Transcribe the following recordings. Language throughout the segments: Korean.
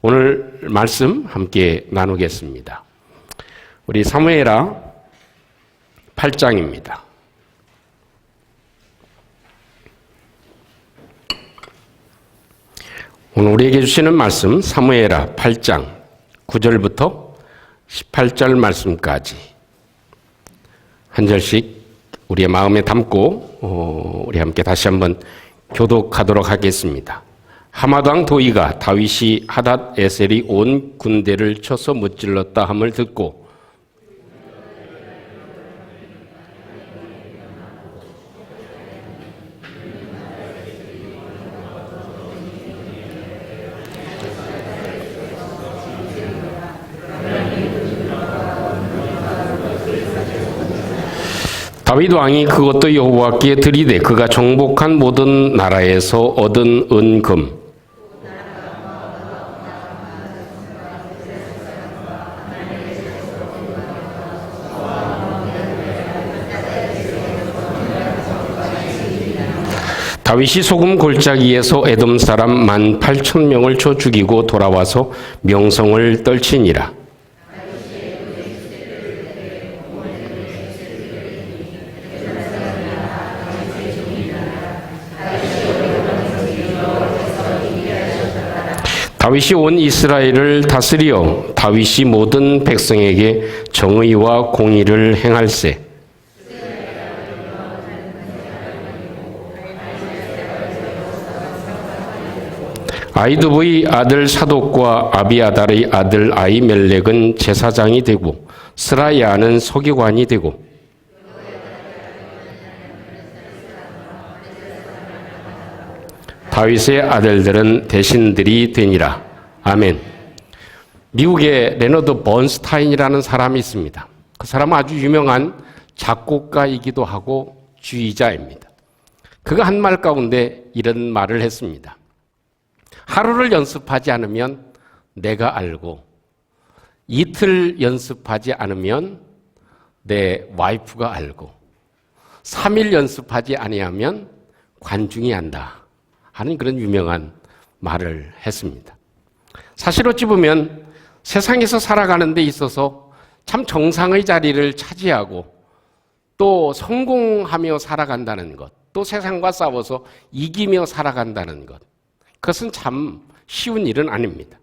오늘 말씀 함께 나누겠습니다. 우리 사무엘하 8장입니다. 오늘 우리에게 주시는 말씀 사무엘하 8장 9절부터 18절 말씀까지 한 절씩 우리의 마음에 담고 우리 함께 다시 한번 교독하도록 하겠습니다. 하맛 왕 도이가 다윗이 하닷 에셀이 온 군대를 쳐서 무찔렀다 함을 듣고 다윗 왕이 그것도 여호와께 드리되 그가 정복한 모든 나라에서 얻은 은금 다윗이 소금 골짜기에서 에돔 사람 18,000명을 쳐 죽이고 돌아와서 명성을 떨치니라. 다윗이 온 이스라엘을 다스리어 다윗이 모든 백성에게 정의와 공의를 행할세. 아히두브의 아들 사독과 아비아달의 아들 아히멜렉은 제사장이 되고 스라야는 서기관이 되고 다윗의 아들들은 대신들이 되니라. 아멘. 미국의 레너드 번스타인이라는 사람이 있습니다. 그 사람은 아주 유명한 작곡가이기도 하고 주의자입니다. 그가 한 말 가운데 이런 말을 했습니다. 하루를 연습하지 않으면 내가 알고 이틀 연습하지 않으면 내 와이프가 알고 3일 연습하지 아니하면 관중이 안다 하는 그런 유명한 말을 했습니다. 사실 어찌 보면 세상에서 살아가는 데 있어서 참 정상의 자리를 차지하고 또 성공하며 살아간다는 것, 또 세상과 싸워서 이기며 살아간다는 것, 그것은 참 쉬운 일은 아닙니다.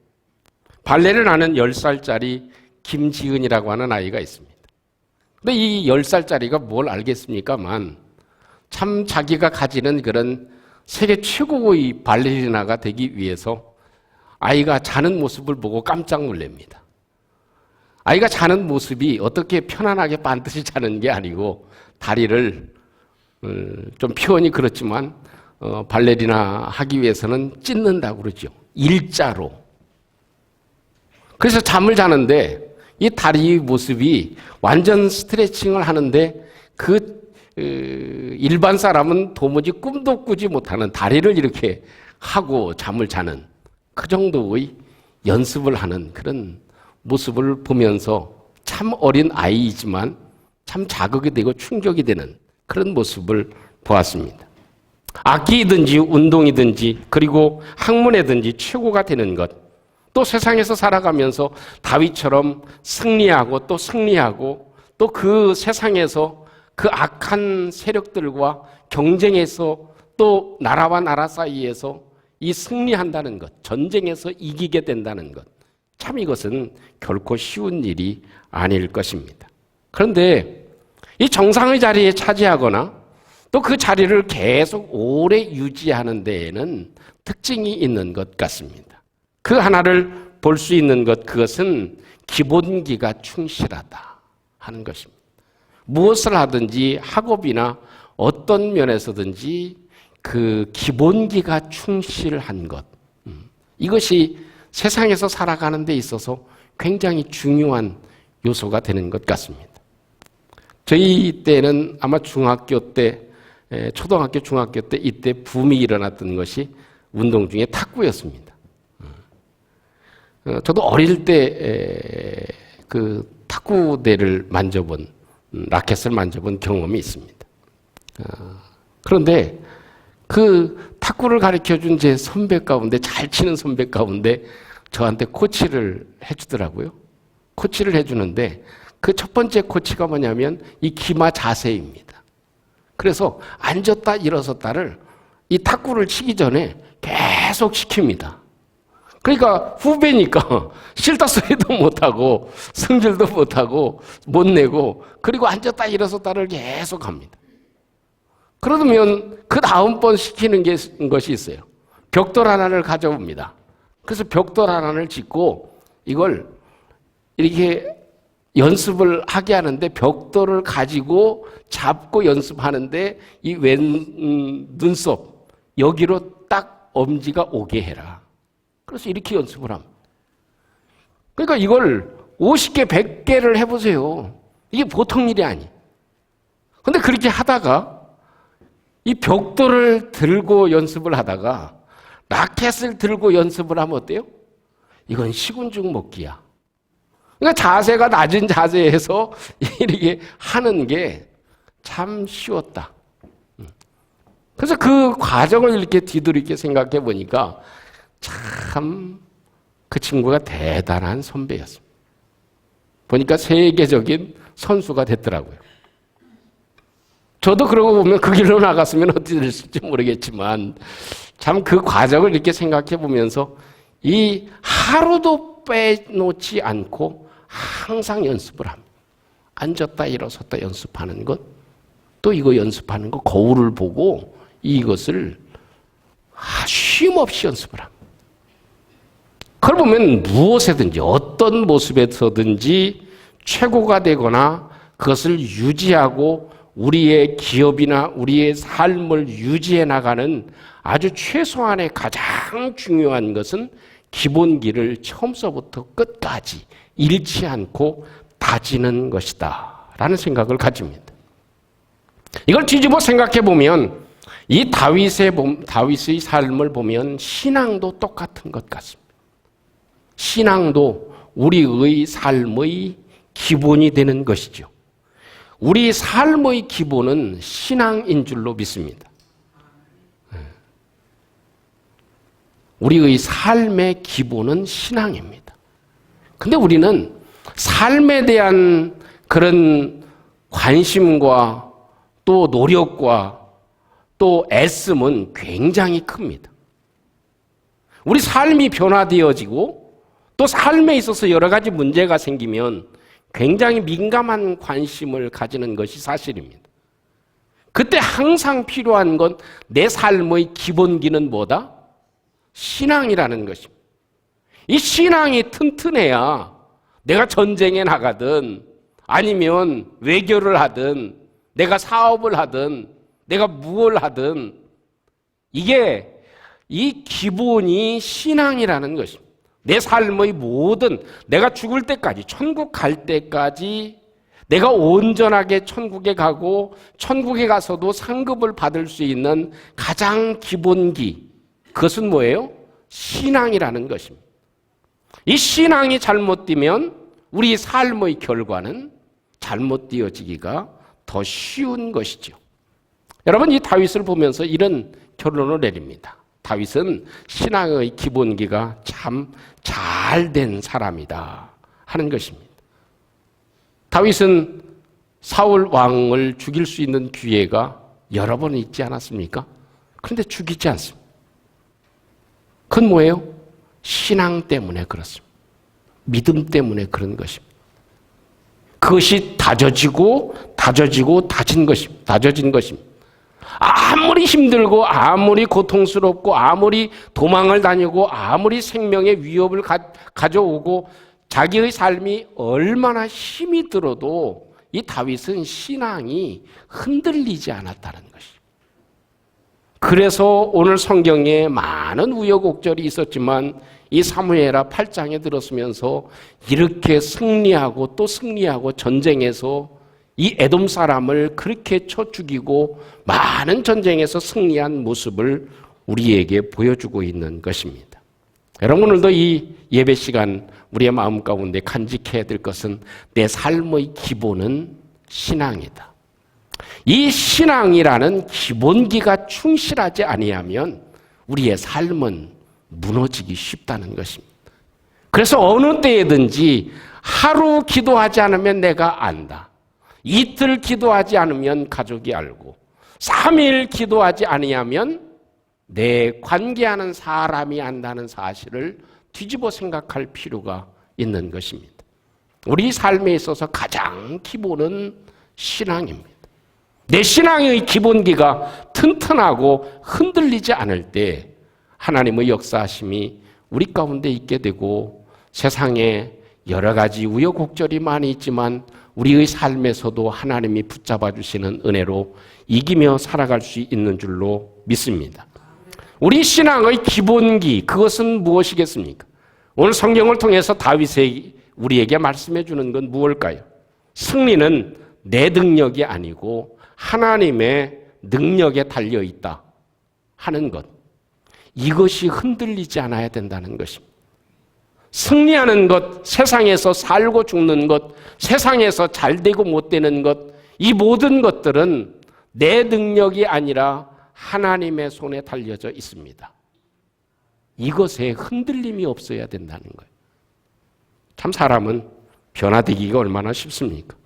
발레를 하는 10살짜리 김지은이라고 하는 아이가 있습니다. 근데 이 10살짜리가 뭘 알겠습니까만 참 자기가 가지는 그런 세계 최고의 발레리나가 되기 위해서 아이가 자는 모습을 보고 깜짝 놀랍니다. 아이가 자는 모습이 어떻게 편안하게 반드시 자는 게 아니고 다리를 좀 표현이 그렇지만 발레리나 하기 위해서는 찢는다고 그러죠. 일자로. 그래서 잠을 자는데 이 다리 모습이 완전 스트레칭을 하는데 일반 사람은 도무지 꿈도 꾸지 못하는 다리를 이렇게 하고 잠을 자는 그 정도의 연습을 하는 그런 모습을 보면서 참 어린 아이이지만 참 자극이 되고 충격이 되는 그런 모습을 보았습니다. 악기이든지 운동이든지 그리고 학문이든지 최고가 되는 것, 또 세상에서 살아가면서 다윗처럼 승리하고 또 그 세상에서 그 악한 세력들과 경쟁해서 또 나라와 나라 사이에서 이 승리한다는 것, 전쟁에서 이기게 된다는 것, 참 이것은 결코 쉬운 일이 아닐 것입니다. 그런데 이 정상의 자리에 차지하거나 또 그 자리를 계속 오래 유지하는 데에는 특징이 있는 것 같습니다. 그 하나를 볼 수 있는 것, 그것은 기본기가 충실하다 하는 것입니다. 무엇을 하든지 학업이나 어떤 면에서든지 그 기본기가 충실한 것, 이것이 세상에서 살아가는 데 있어서 굉장히 중요한 요소가 되는 것 같습니다. 저희 때는 아마 중학교 때, 초등학교, 중학교 때 이때 붐이 일어났던 것이 운동 중에 탁구였습니다. 저도 어릴 때 그 탁구대를 만져본, 라켓을 만져본 경험이 있습니다. 그런데 그 탁구를 가르쳐준 제 선배 가운데, 잘 치는 선배 가운데 저한테 코치를 해주더라고요. 코치를 해주는데 그 첫 번째 코치가 뭐냐면 이 기마 자세입니다. 그래서 앉았다 일어섰다를 이 탁구를 치기 전에 계속 시킵니다. 그러니까 후배니까 싫다 소리도 못하고 승질도 못하고 못 내고 그리고 앉았다 일어섰다를 계속 합니다. 그러면 그 다음번 시키는 것이 있어요. 벽돌 하나를 가져옵니다. 그래서 벽돌 하나를 짓고 이걸 이렇게 연습을 하게 하는데 벽돌을 가지고 잡고 연습하는데 이 왼 눈썹 여기로 딱 엄지가 오게 해라. 그래서 이렇게 연습을 합니다. 그러니까 이걸 50개, 100개를 해보세요. 이게 보통 일이 아니에요. 근데 그렇게 하다가 이 벽돌을 들고 연습을 하다가 라켓을 들고 연습을 하면 어때요? 이건 식은죽 먹기야. 그러니까 자세가 낮은 자세에서 이렇게 하는 게 참 쉬웠다. 그래서 그 과정을 이렇게 뒤돌이켜 생각해 보니까 참 그 친구가 대단한 선배였습니다. 보니까 세계적인 선수가 됐더라고요. 저도 그러고 보면 그 길로 나갔으면 어떻게 됐을지 모르겠지만 참 그 과정을 이렇게 생각해 보면서 이 하루도 빼놓지 않고 항상 연습을 합니다. 앉았다 일어섰다 연습하는 것, 또 이거 연습하는 거, 거울을 보고 이것을 쉼 없이 연습을 합니다. 그걸 보면 무엇에든지 어떤 모습에서든지 최고가 되거나 그것을 유지하고 우리의 기업이나 우리의 삶을 유지해 나가는 아주 최소한의 가장 중요한 것은 기본기를 처음서부터 끝까지 잃지 않고 다지는 것이다 라는 생각을 가집니다. 이걸 뒤집어 생각해 보면 이 다윗의 삶을 보면 신앙도 똑같은 것 같습니다. 신앙도 우리의 삶의 기본이 되는 것이죠. 우리 삶의 기본은 신앙인 줄로 믿습니다. 우리의 삶의 기본은 신앙입니다. 근데 우리는 삶에 대한 그런 관심과 또 노력과 또 애씀은 굉장히 큽니다. 우리 삶이 변화되어지고 또 삶에 있어서 여러 가지 문제가 생기면 굉장히 민감한 관심을 가지는 것이 사실입니다. 그때 항상 필요한 건 내 삶의 기본기는 뭐다? 신앙이라는 것입니다. 이 신앙이 튼튼해야 내가 전쟁에 나가든 아니면 외교를 하든 내가 사업을 하든 내가 무엇을 하든 이게 이 기본이 신앙이라는 것입니다. 내 삶의 모든 내가 죽을 때까지 천국 갈 때까지 내가 온전하게 천국에 가고 천국에 가서도 상급을 받을 수 있는 가장 기본기 그것은 뭐예요? 신앙이라는 것입니다. 이 신앙이 잘못되면 우리 삶의 결과는 잘못되어지기가 더 쉬운 것이죠. 여러분 이 다윗을 보면서 이런 결론을 내립니다. 다윗은 신앙의 기본기가 참 잘된 사람이다 하는 것입니다. 다윗은 사울 왕을 죽일 수 있는 기회가 여러 번 있지 않았습니까? 그런데 죽이지 않습니다. 그건 뭐예요? 신앙 때문에 그렇습니다. 믿음 때문에 그런 것입니다. 그것이 다져진 것입니다. 아무리 힘들고 아무리 고통스럽고 아무리 도망을 다니고 아무리 생명의 위협을 가져오고 자기의 삶이 얼마나 힘이 들어도 이 다윗은 신앙이 흔들리지 않았다는 것입니다. 그래서 오늘 성경에 많은 우여곡절이 있었지만 이 사무엘하 8장에 들었으면서 이렇게 승리하고 또 승리하고 전쟁에서 이 에돔 사람을 그렇게 쳐 죽이고 많은 전쟁에서 승리한 모습을 우리에게 보여주고 있는 것입니다. 여러분 오늘도 이 예배 시간 우리의 마음 가운데 간직해야 될 것은 내 삶의 기본은 신앙이다. 이 신앙이라는 기본기가 충실하지 아니하면 우리의 삶은 무너지기 쉽다는 것입니다. 그래서 어느 때에든지 하루 기도하지 않으면 내가 안다. 이틀 기도하지 않으면 가족이 알고 3일 기도하지 아니하면 내 관계하는 사람이 안다는 사실을 뒤집어 생각할 필요가 있는 것입니다. 우리 삶에 있어서 가장 기본은 신앙입니다. 내 신앙의 기본기가 튼튼하고 흔들리지 않을 때 하나님의 역사하심이 우리 가운데 있게 되고 세상에 여러 가지 우여곡절이 많이 있지만 우리의 삶에서도 하나님이 붙잡아 주시는 은혜로 이기며 살아갈 수 있는 줄로 믿습니다. 우리 신앙의 기본기, 그것은 무엇이겠습니까? 오늘 성경을 통해서 다윗이 우리에게 말씀해 주는 건 무엇일까요? 승리는 내 능력이 아니고 하나님의 능력에 달려 있다 하는 것. 이것이 흔들리지 않아야 된다는 것입니다. 승리하는 것, 세상에서 살고 죽는 것, 세상에서 잘 되고 못 되는 것, 이 모든 것들은 내 능력이 아니라 하나님의 손에 달려져 있습니다. 이것에 흔들림이 없어야 된다는 거예요. 참 사람은 변화되기가 얼마나 쉽습니까?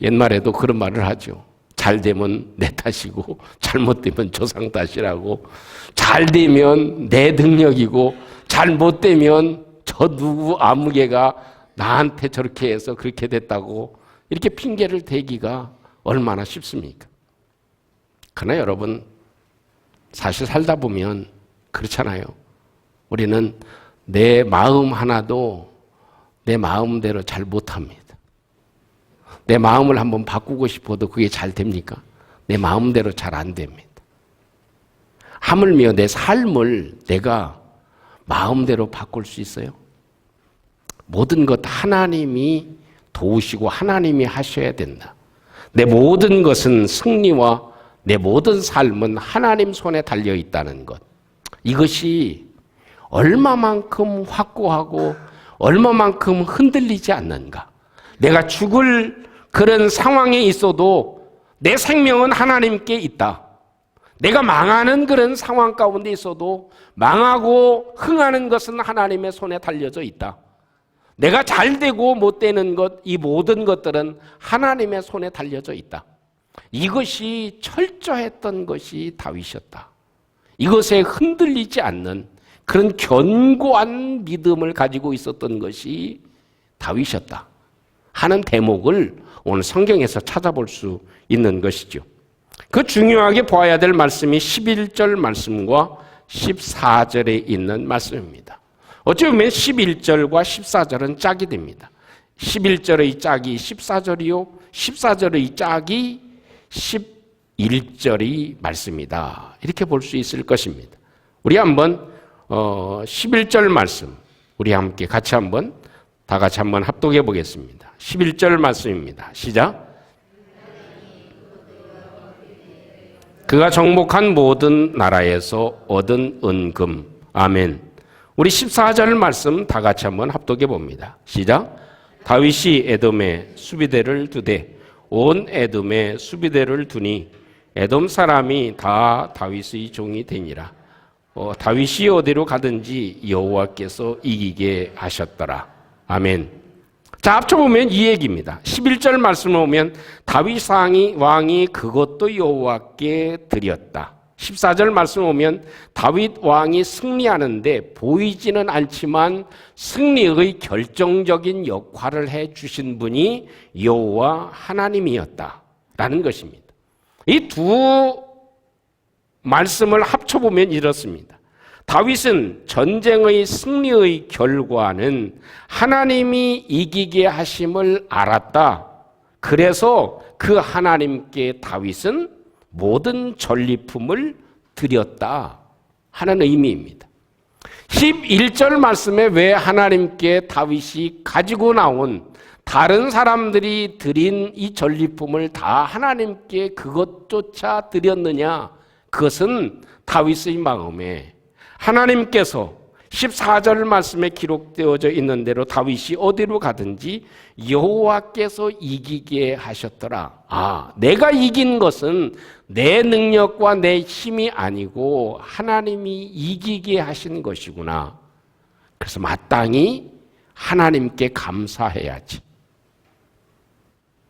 옛말에도 그런 말을 하죠. 잘 되면 내 탓이고 잘못되면 조상 탓이라고. 잘 되면 내 능력이고 잘못되면 저 누구 아무개가 나한테 저렇게 해서 그렇게 됐다고 이렇게 핑계를 대기가 얼마나 쉽습니까? 그러나 여러분, 사실 살다 보면 그렇잖아요. 우리는 내 마음 하나도 내 마음대로 잘 못합니다. 내 마음을 한번 바꾸고 싶어도 그게 잘 됩니까? 내 마음대로 잘 안 됩니다. 하물며 내 삶을 내가 마음대로 바꿀 수 있어요? 모든 것 하나님이 도우시고 하나님이 하셔야 된다. 내 모든 것은 승리와 내 모든 삶은 하나님 손에 달려 있다는 것. 이것이 얼마만큼 확고하고 얼마만큼 흔들리지 않는가. 내가 죽을 그런 상황에 있어도 내 생명은 하나님께 있다. 내가 망하는 그런 상황 가운데 있어도 망하고 흥하는 것은 하나님의 손에 달려져 있다. 내가 잘 되고 못 되는 것, 이 모든 것들은 하나님의 손에 달려져 있다. 이것이 철저했던 것이 다윗이었다. 이것에 흔들리지 않는 그런 견고한 믿음을 가지고 있었던 것이 다윗이었다 하는 대목을 오늘 성경에서 찾아볼 수 있는 것이죠. 그 중요하게 보아야 될 말씀이 11절 말씀과 14절에 있는 말씀입니다. 어찌 보면 11절과 14절은 짝이 됩니다. 11절의 짝이 14절이요, 14절의 짝이 11절의 말씀이다. 이렇게 볼 수 있을 것입니다. 우리 한번 11절 말씀 우리 함께 같이 한번 다 같이 한번 합독해 보겠습니다. 11절 말씀입니다. 시작. 그가 정복한 모든 나라에서 얻은 은금. 아멘. 우리 14절 말씀 다 같이 한번 합독해 봅니다. 시작. 다윗이 에돔에 수비대를 두되 온 에돔에 수비대를 두니 에돔 사람이 다 다윗의 종이 되니라. 다윗이 어디로 가든지 여호와께서 이기게 하셨더라. 아멘. 자, 앞서 보면 이 얘기입니다. 11절 말씀을 보면 다윗 왕이 그것도 여호와께 드렸다. 14절 말씀을 보면 다윗 왕이 승리하는데 보이지는 않지만 승리의 결정적인 역할을 해주신 분이 여호와 하나님이었다라는 것입니다. 이 두 말씀을 합쳐보면 이렇습니다. 다윗은 전쟁의 승리의 결과는 하나님이 이기게 하심을 알았다. 그래서 그 하나님께 다윗은 모든 전리품을 드렸다 하는 의미입니다. 11절 말씀에 왜 하나님께 다윗이 가지고 나온 다른 사람들이 드린 이 전리품을 다 하나님께 그것조차 드렸느냐? 그것은 다윗의 마음에 하나님께서 14절 말씀에 기록되어져 있는 대로 다윗이 어디로 가든지 여호와께서 이기게 하셨더라. 아, 내가 이긴 것은 내 능력과 내 힘이 아니고 하나님이 이기게 하신 것이구나. 그래서 마땅히 하나님께 감사해야지.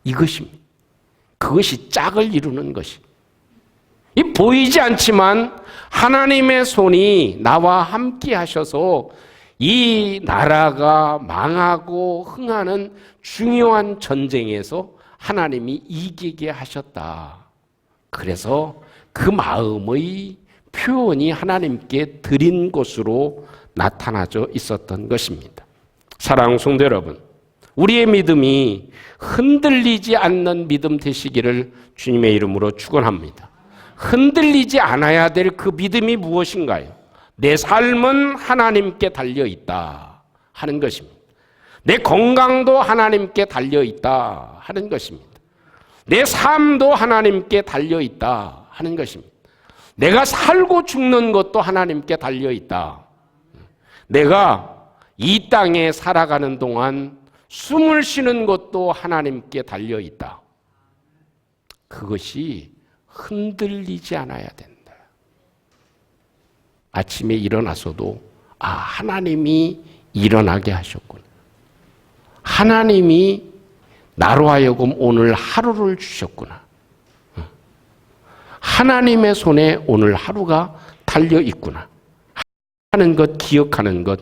이것입니다. 그것이 짝을 이루는 것이. 이 보이지 않지만 하나님의 손이 나와 함께 하셔서 이 나라가 망하고 흥하는 중요한 전쟁에서 하나님이 이기게 하셨다. 그래서 그 마음의 표현이 하나님께 드린 것으로 나타나져 있었던 것입니다. 사랑하는 성도 여러분, 우리의 믿음이 흔들리지 않는 믿음 되시기를 주님의 이름으로 축원합니다. 흔들리지 않아야 될 그 믿음이 무엇인가요? 내 삶은 하나님께 달려있다 하는 것입니다. 내 건강도 하나님께 달려있다 하는 것입니다. 내 삶도 하나님께 달려있다 하는 것입니다. 내가 살고 죽는 것도 하나님께 달려있다. 내가 이 땅에 살아가는 동안 숨을 쉬는 것도 하나님께 달려있다. 그것이 흔들리지 않아야 된다. 아침에 일어나서도 하나님이 일어나게 하셨구나. 하나님이 나로 하여금 오늘 하루를 주셨구나. 하나님의 손에 오늘 하루가 달려있구나 하는 것, 기억하는 것,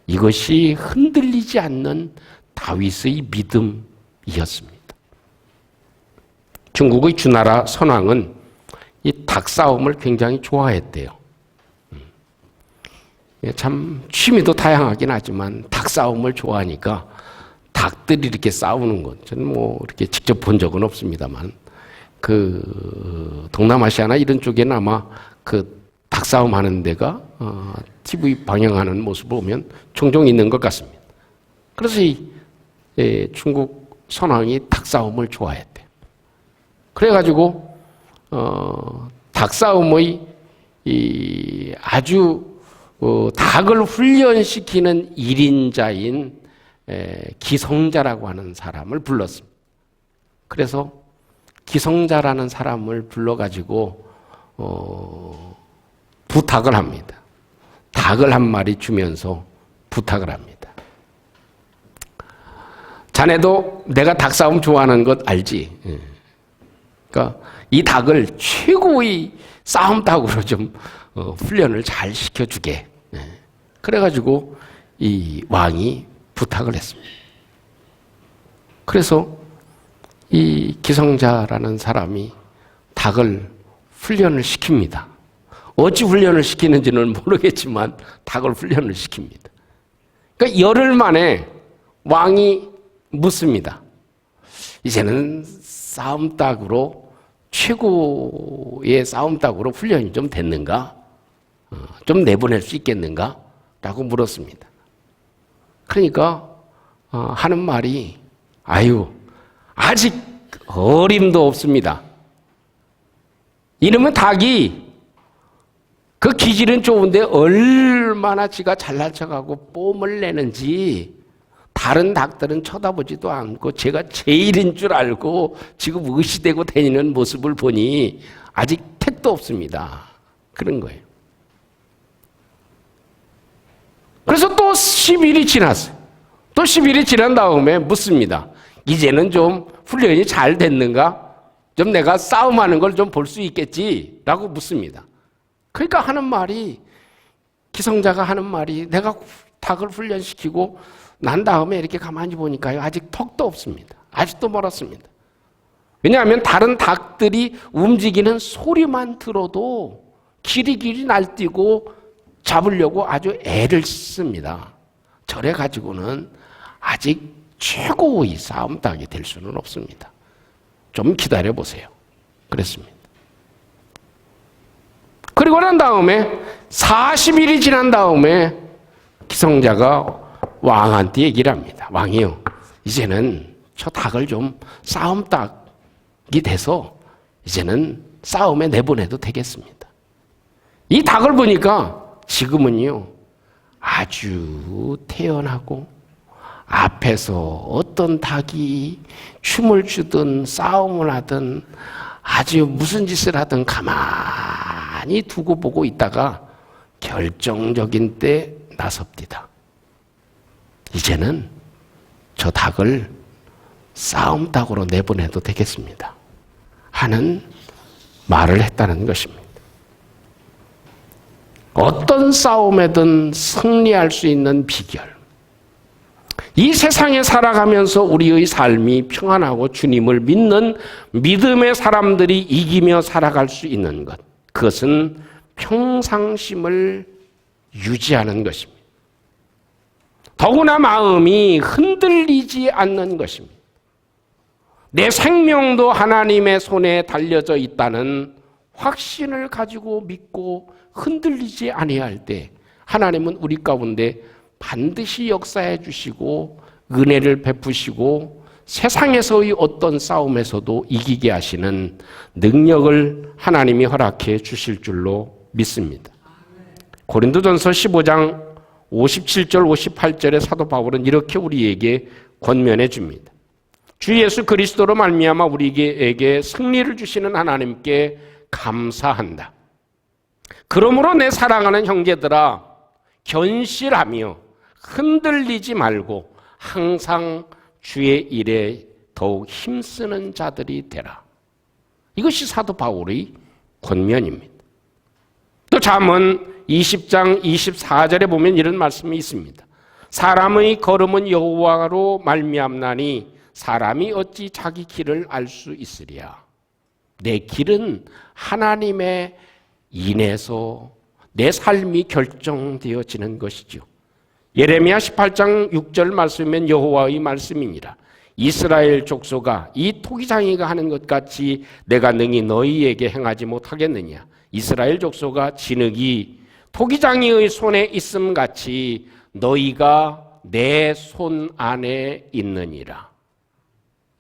이것이 흔들리지 않는 다윗의 믿음이었습니다. 중국의 주나라 선왕은 이 닭싸움을 굉장히 좋아했대요. 참 취미도 다양하긴 하지만 닭싸움을 좋아하니까 닭들이 이렇게 싸우는 것, 저는 뭐 이렇게 직접 본 적은 없습니다만 그 동남아시아나 이런 쪽에는 아마 그 닭싸움 하는 데가 TV 방영하는 모습을 보면 종종 있는 것 같습니다. 그래서 이 중국 선왕이 닭싸움을 좋아했대요. 그래가지고 닭싸움의 아주 닭을 훈련시키는 1인자인 기성자라고 하는 사람을 불렀습니다. 그래서 기성자라는 사람을 불러가지고 부탁을 합니다. 닭을 한 마리 주면서 부탁을 합니다. 자네도 내가 닭싸움 좋아하는 것 알지? 그러니까 이 닭을 최고의 싸움 닭으로 좀 훈련을 잘 시켜주게. 그래가지고 이 왕이 부탁을 했습니다. 그래서 이 기성자라는 사람이 닭을 훈련을 시킵니다. 어찌 훈련을 시키는지는 모르겠지만 닭을 훈련을 시킵니다. 그러니까 열흘 만에 왕이 묻습니다. 이제는 싸움닭으로 최고의 싸움닭으로 훈련이 좀 됐는가? 좀 내보낼 수 있겠는가? 라고 물었습니다. 그러니까 하는 말이 아직 어림도 없습니다. 이러면 닭이 그 기질은 좋은데 얼마나 지가 잘난 척하고 뽐을 내는지 다른 닭들은 쳐다보지도 않고 제가 제일인 줄 알고 지금 의시되고 다니는 모습을 보니 아직 택도 없습니다. 그런 거예요. 그래서 또 10일이 지났어요. 또 10일이 지난 다음에 묻습니다. 이제는 좀 훈련이 잘 됐는가? 좀 내가 싸움하는 걸 좀 볼 수 있겠지? 라고 묻습니다. 그러니까 하는 말이, 기성자가 하는 말이, 내가 닭을 훈련시키고 난 다음에 이렇게 가만히 보니까요, 아직 턱도 없습니다. 아직도 멀었습니다. 왜냐하면 다른 닭들이 움직이는 소리만 들어도 길이길이 날뛰고 잡으려고 아주 애를 씁니다. 저래 가지고는 아직 최고의 싸움닭이 될 수는 없습니다. 좀 기다려 보세요. 그랬습니다. 그리고 난 다음에 40일이 지난 다음에 기성자가 왕한테 얘기를 합니다. 왕이요, 이제는 저 닭을 좀 싸움닭이 돼서 이제는 싸움에 내보내도 되겠습니다. 이 닭을 보니까 지금은요 아주 태연하고 앞에서 어떤 닭이 춤을 추든 싸움을 하든 아주 무슨 짓을 하든 가만히 두고 보고 있다가 결정적인 때 나섭니다. 이제는 저 닭을 싸움 닭으로 내보내도 되겠습니다 하는 말을 했다는 것입니다. 어떤 싸움에든 승리할 수 있는 비결, 이 세상에 살아가면서 우리의 삶이 평안하고 주님을 믿는 믿음의 사람들이 이기며 살아갈 수 있는 것, 그것은 평상심을 유지하는 것입니다. 더구나 마음이 흔들리지 않는 것입니다. 내 생명도 하나님의 손에 달려져 있다는 확신을 가지고 믿고 흔들리지 아니할 때 하나님은 우리 가운데 반드시 역사해 주시고 은혜를 베푸시고 세상에서의 어떤 싸움에서도 이기게 하시는 능력을 하나님이 허락해 주실 줄로 믿습니다. 고린도전서 15장 57절 58절에 사도 바울은 이렇게 우리에게 권면해 줍니다. 주 예수 그리스도로 말미암아 우리에게 승리를 주시는 하나님께 감사한다. 그러므로 내 사랑하는 형제들아, 견실하며 흔들리지 말고 항상 주의 일에 더욱 힘쓰는 자들이 되라. 이것이 사도 바울의 권면입니다. 또 잠언 20장 24절에 보면 이런 말씀이 있습니다. 사람의 걸음은 여호와로 말미암나니 사람이 어찌 자기 길을 알 수 있으랴. 내 길은 하나님의 인해서 내 삶이 결정되어지는 것이죠. 예레미야 18장 6절 말씀이면 여호와의 말씀이니라. 이스라엘 족속아, 이 토기장이가 하는 것 같이 내가 능히 너희에게 행하지 못하겠느냐. 이스라엘 족속아, 진흙이 토기장이의 손에 있음 같이 너희가 내 손 안에 있느니라.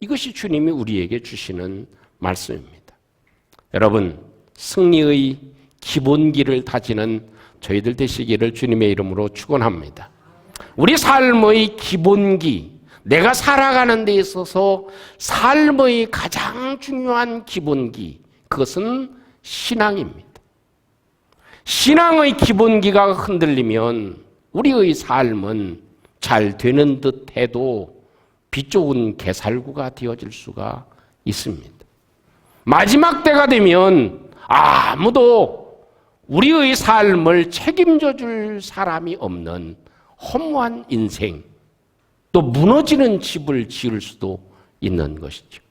이것이 주님이 우리에게 주시는 말씀입니다. 여러분, 승리의 기본기를 다지는 저희들 되시기를 주님의 이름으로 축원합니다. 우리 삶의 기본기, 내가 살아가는 데 있어서 삶의 가장 중요한 기본기, 그것은 신앙입니다. 신앙의 기본기가 흔들리면 우리의 삶은 잘 되는 듯 해도 빛 좋은 개살구가 되어질 수가 있습니다. 마지막 때가 되면 아무도 우리의 삶을 책임져 줄 사람이 없는 허무한 인생, 또 무너지는 집을 지을 수도 있는 것이죠.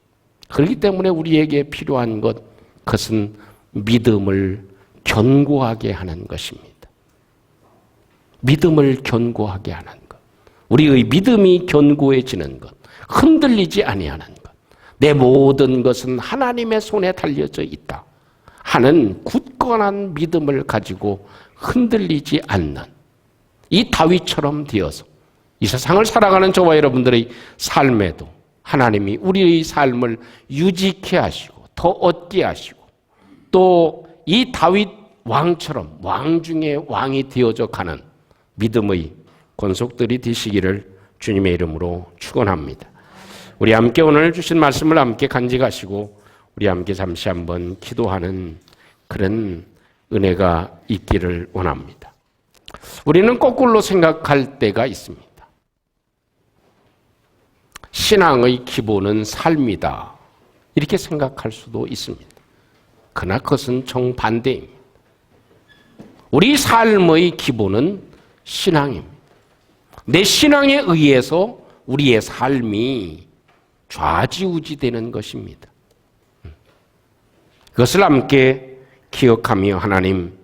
그렇기 때문에 우리에게 필요한 것, 그것은 믿음을 견고하게 하는 것입니다. 믿음을 견고하게 하는 것. 우리의 믿음이 견고해지는 것. 흔들리지 아니하는 것. 내 모든 것은 하나님의 손에 달려져 있다 하는 굳건한 믿음을 가지고 흔들리지 않는 이 다윗처럼 되어서 이 세상을 살아가는 저와 여러분들의 삶에도 하나님이 우리의 삶을 유지케 하시고 더 얻게 하시고 또 이 다윗 왕처럼 왕 중에 왕이 되어져 가는 믿음의 권속들이 되시기를 주님의 이름으로 축원합니다. 우리 함께 오늘 주신 말씀을 함께 간직하시고 우리 함께 잠시 한번 기도하는 그런 은혜가 있기를 원합니다. 우리는 거꾸로 생각할 때가 있습니다. 신앙의 기본은 삶이다. 이렇게 생각할 수도 있습니다. 그러나 그것은 정반대입니다. 우리 삶의 기본은 신앙입니다. 내 신앙에 의해서 우리의 삶이 좌지우지되는 것입니다. 그것을 함께 기억하며 하나님,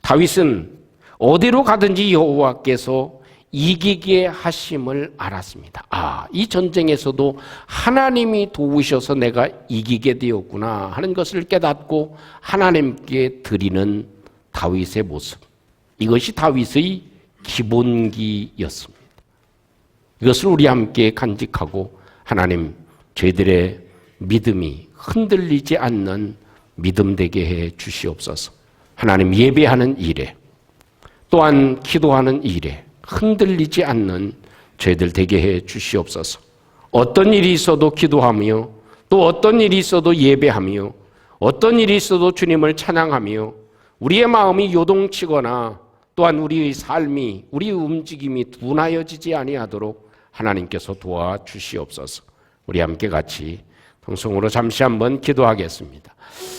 다윗은 어디로 가든지 여호와께서 이기게 하심을 알았습니다. 이 전쟁에서도 하나님이 도우셔서 내가 이기게 되었구나 하는 것을 깨닫고 하나님께 드리는 다윗의 모습. 이것이 다윗의 기본기였습니다. 이것을 우리 함께 간직하고 하나님, 저희들의 믿음이 흔들리지 않는 믿음 되게 해 주시옵소서. 하나님, 예배하는 일에 또한 기도하는 일에 흔들리지 않는 저희들 되게 해 주시옵소서. 어떤 일이 있어도 기도하며 또 어떤 일이 있어도 예배하며 어떤 일이 있어도 주님을 찬양하며 우리의 마음이 요동치거나 또한 우리의 삶이, 우리의 움직임이 둔하여지지 아니하도록 하나님께서 도와주시옵소서. 우리 함께 같이 통성으로 잠시 한번 기도하겠습니다.